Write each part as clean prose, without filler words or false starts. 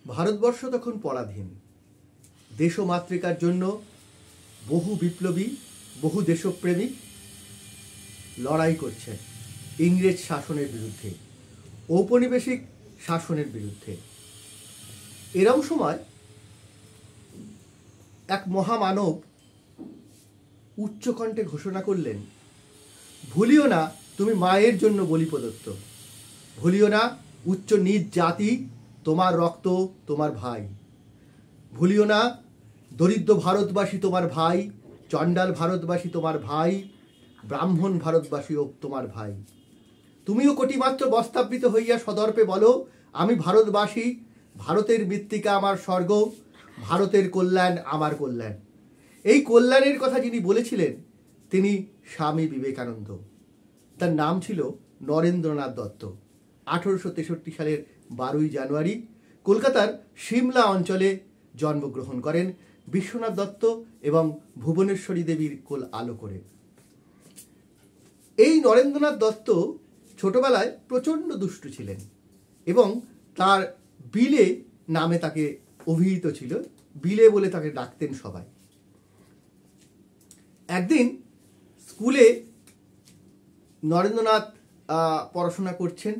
ভারতবর্ষ তখন পরাধীন। দেশমাতৃকার জন্য বহু বিপ্লবী, বহু দেশপ্রেমিক লড়াই করছেন ইংরেজ শাসনের বিরুদ্ধে, ঔপনিবেশিক শাসনের বিরুদ্ধে। এরম সময় এক মহামানব উচ্চকণ্ঠে ঘোষণা করলেন, ভুলিও না তুমি মায়ের জন্য বলি প্রদত্ত, ভুলিও না উচ্চ নীচ জাতি তোমার রক্ত তোমার ভাই, ভুলিও না দরিদ্র ভারতবাসী তোমার ভাই, চণ্ডাল ভারতবাসী তোমার ভাই, ব্রাহ্মণ ভারতবাসীও তোমার ভাই। তুমিও কোটিমাত্র বস্তাবৃত হইয়া সদর্পে বলো, আমি ভারতবাসী, ভারতের মৃত্তিকা আমার স্বর্গ, ভারতের কল্যাণ আমার কল্যাণ। এই কল্যাণের কথা যিনি বলেছিলেন তিনি স্বামী বিবেকানন্দ। তার নাম ছিল নরেন্দ্রনাথ দত্ত। 1863 সালের 12ই জানুয়ারি কলকাতার সিমলা অঞ্চলে জন্মগ্রহণ করেন বিশ্বনাথ দত্ত এবং ভুবনেশ্বরী দেবীর কোল আলো করে। এই নরেন্দ্রনাথ দত্ত ছোটবেলায় প্রচণ্ড দুষ্টু ছিলেন এবং তার বিলে নামে তাকে অভিহিত ছিল, বিলে বলে তাকে ডাকতেন সবাই। একদিন স্কুলে নরেন্দ্রনাথ পড়াশোনা করছেন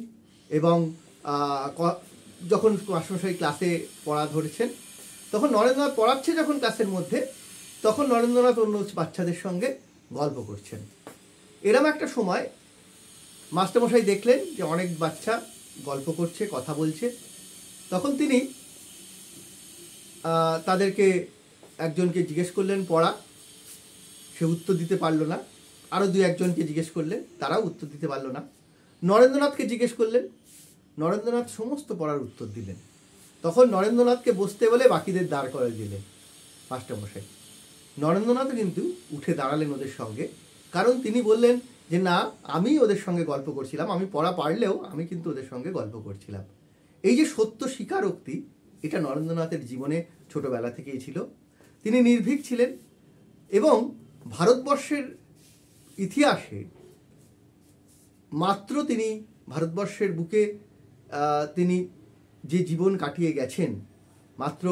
এবং যখন মাস্টারমশাই ক্লাসে পড়া ধরেছেন, তখন নরেন্দ্রনাথ পড়াচ্ছে যখন ক্লাসের মধ্যে, তখন নরেন্দ্রনাথ অন্য বাচ্চাদের সঙ্গে গল্প করছেন। এরম একটা সময় মাস্টারমশাই দেখলেন যে অনেক বাচ্চা গল্প করছে, কথা বলছে। তখন তিনি তাদেরকে একজনকে জিজ্ঞেস করলেন পড়া, সে উত্তর দিতে পারলো না। আরও দু একজনকে জিজ্ঞেস করলেন, তারাও উত্তর দিতে পারলো না। নরেন্দ্রনাথকে জিজ্ঞেস করলেন, নরেন্দ্রনাথ সমস্ত পড়ার উত্তর দিলেন। তখন নরেন্দ্রনাথকে বসতে বলে বাকিদের দাঁড় করাই দিলেন মাস্টারমশাই। নরেন্দ্রনাথ কিন্তু উঠে দাঁড়ালেন ওদের সঙ্গে, কারণ তিনি বললেন যে না, আমি ওদের সঙ্গে গল্প করছিলাম, আমি পড়া পারলেও আমি কিন্তু ওদের সঙ্গে গল্প করছিলাম। এই যে সত্য স্বীকারোক্তি, এটা নরেন্দ্রনাথের জীবনে ছোটবেলা থেকেই ছিল। তিনি নির্ভীক ছিলেন এবং ভারতবর্ষের ইতিহাসে মাত্র তিনি ভারতবর্ষের বুকে তিনি যে জীবন কাটিয়ে গেছেন, মাত্র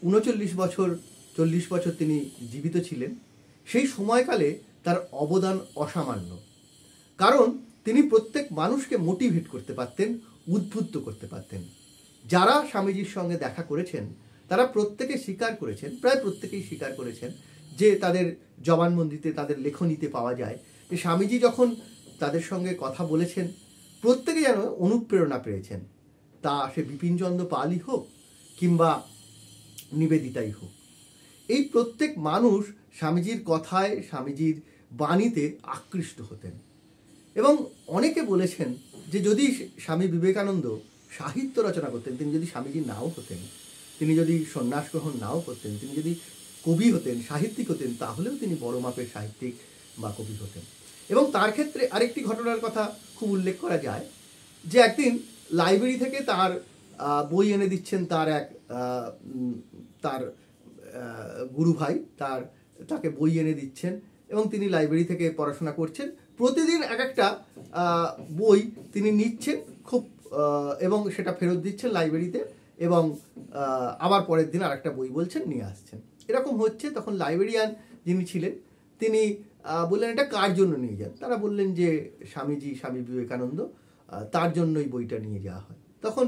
39 বছর 40 বছর তিনি জীবিত ছিলেন। সেই সময়কালে তার অবদান অসামান্য, কারণ তিনি প্রত্যেক মানুষকে মোটিভেট করতে পারতেন, উদ্বুদ্ধ করতে পারতেন। যারা স্বামীজির সঙ্গে দেখা করেছেন তারা প্রত্যেকে স্বীকার করেছেন, প্রায় প্রত্যেকেই স্বীকার করেছেন যে তাদের জবানবন্দিতে, তাদের লেখনীতে পাওয়া যায় যে স্বামীজি যখন তাদের সঙ্গে কথা বলেছেন প্রত্যেকে যেন অনুপ্রেরণা পেয়েছেন। তা সে বিপিনচন্দ্র পালই হোক কিংবা নিবেদিতাই হোক, এই প্রত্যেক মানুষ স্বামীজির কথায়, স্বামীজির বাণীতে আকৃষ্ট হতেন। এবং অনেকে বলেছেন যে যদি স্বামী বিবেকানন্দ সাহিত্য রচনা করতেন, তিনি যদি স্বামীজি নাও হতেন, তিনি যদি সন্ন্যাস গ্রহণ নাও করতেন, তিনি যদি কবি হতেন, সাহিত্যিক হতেন, তাহলেও তিনি বড় মাপের সাহিত্যিক বা কবি হতেন। এবং তার ক্ষেত্রে আরেকটি ঘটনার কথা খুব উল্লেখ করা যায় যে একদিন লাইব্রেরি থেকে তার বই এনে দিচ্ছেন তার গুরু ভাই, তাকে বই এনে দিচ্ছেন এবং তিনি লাইব্রেরি থেকে পড়াশোনা করছেন। প্রতিদিন এক একটা বই তিনি নিচ্ছেন খুব, এবং সেটা ফেরত দিচ্ছেন লাইব্রেরিতে, এবং আবার পরের দিন আর একটা বই বলছেন নিয়ে আসছেন। এরকম হচ্ছে। তখন লাইব্রেরিয়ান যিনি ছিলেন তিনি বললেন এটা কার জন্য নিয়ে যান। তারা বললেন যে স্বামী বিবেকানন্দ, তার জন্যই বইটা নিয়ে যাওয়া হয়। তখন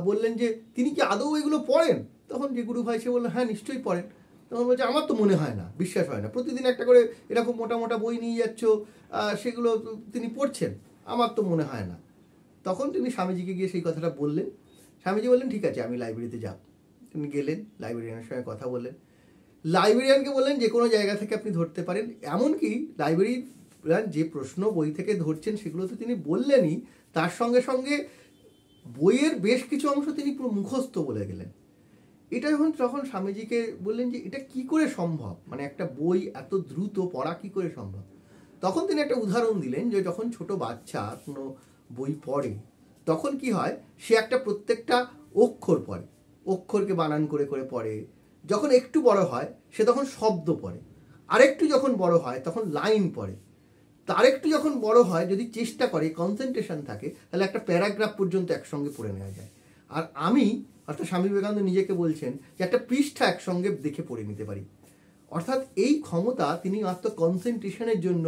বললেন যে তিনি কি আদৌ এগুলো পড়েন? তখন যে গুরু ভাই সে বললেন হ্যাঁ নিশ্চয়ই পড়েন। তখন বলছে আমার তো মনে হয় না, বিশ্বাস হয় না, প্রতিদিন একটা করে এরকম মোটা মোটা বই নিয়ে যাচ্ছ, সেগুলো তিনি পড়ছেন, আমার তো মনে হয় না। তখন তিনি স্বামীজিকে গিয়ে সেই কথাটা বললেন। স্বামীজি বললেন ঠিক আছে আমি লাইব্রেরিতে যাব। তিনি গেলেন, লাইব্রেরিয়ানের সঙ্গে কথা বললেন। লাইব্রেরিয়ানকে বললেন যে কোনো জায়গা থেকে আপনি ধরতে পারেন, এমনকি লাইব্রেরিয়ান যে প্রশ্ন বই থেকে ধরছেন সেগুলো তো তিনি বললেনই, তার সঙ্গে সঙ্গে বইয়ের বেশ কিছু অংশ তিনি পুরো মুখস্থ বলে গেলেন। এটা তখন স্বামীজিকে বললেন যে এটা কি করে সম্ভব, মানে একটা বই এত দ্রুত পড়া কি করে সম্ভব। তখন তিনি একটা উদাহরণ দিলেন যে যখন ছোট বাচ্চা কোনো বই পড়ে তখন কি হয়, সে একটা প্রত্যেকটা অক্ষর পড়ে, অক্ষরকে বানান করে করে পড়ে। যখন একটু বড় হয় সে তখন শব্দ পড়ে, আরেকটু যখন বড় হয় তখন লাইন পড়ে, তার একটু যখন বড় হয় যদি চেষ্টা করে, কনসেন্ট্রেশন থাকে, তাহলে একটা প্যারাগ্রাফ পর্যন্ত একসঙ্গে পড়ে নেওয়া যায়। আর আমি অর্থাৎ স্বামী বিবেকানন্দ নিজেকে বলছেন যে একটা পৃষ্ঠা একসঙ্গে দেখে পড়ে নিতে পারি। অর্থাৎ এই ক্ষমতা তিনি মাত্র কনসেন্ট্রেশনের জন্য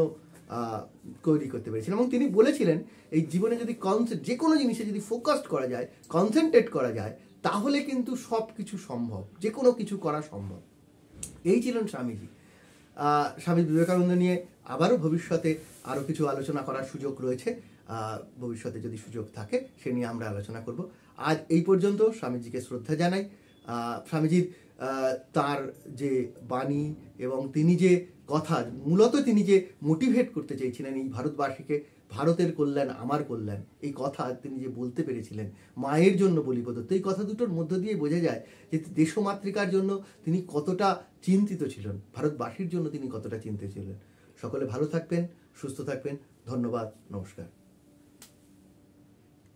তৈরি করতে পেরেছিলেন। এবং তিনি বলেছিলেন এই জীবনে যদি যে কোনো জিনিসে যদি ফোকাসড করা যায়, কনসেন্ট্রেট করা যায়, তাহলে কিন্তু সব কিছু সম্ভব, যে কোনো কিছু করা সম্ভব। এই ছিলেন স্বামীজি। স্বামী বিবেকানন্দ নিয়ে আবারও ভবিষ্যতে আরও কিছু আলোচনা করার সুযোগ রয়েছে, ভবিষ্যতে যদি সুযোগ থাকে সে নিয়ে আমরা আলোচনা করব। আজ এই পর্যন্ত স্বামীজিকে শ্রদ্ধা জানাই। স্বামীজির তার যে বাণী এবং তিনি যে কথা, মূলত তিনি যে মোটিভেট করতে চেয়েছিলেন এই ভারতবাসীকে, ভারতের কল্যাণ আমার কল্যাণ, এই কথা তিনি যে বলতে পেরেছিলেন, মায়ের জন্য বলি প্রদত্ত, এই কথা দুটোর মধ্য দিয়ে বোঝা যায় যে দেশমাতৃকার জন্য তিনি কতটা চিন্তিত ছিলেন, ভারতবাসীর জন্য তিনি কতটা চিন্তিত ছিলেন। সকলে ভালো থাকবেন, সুস্থ থাকবেন। ধন্যবাদ, নমস্কার।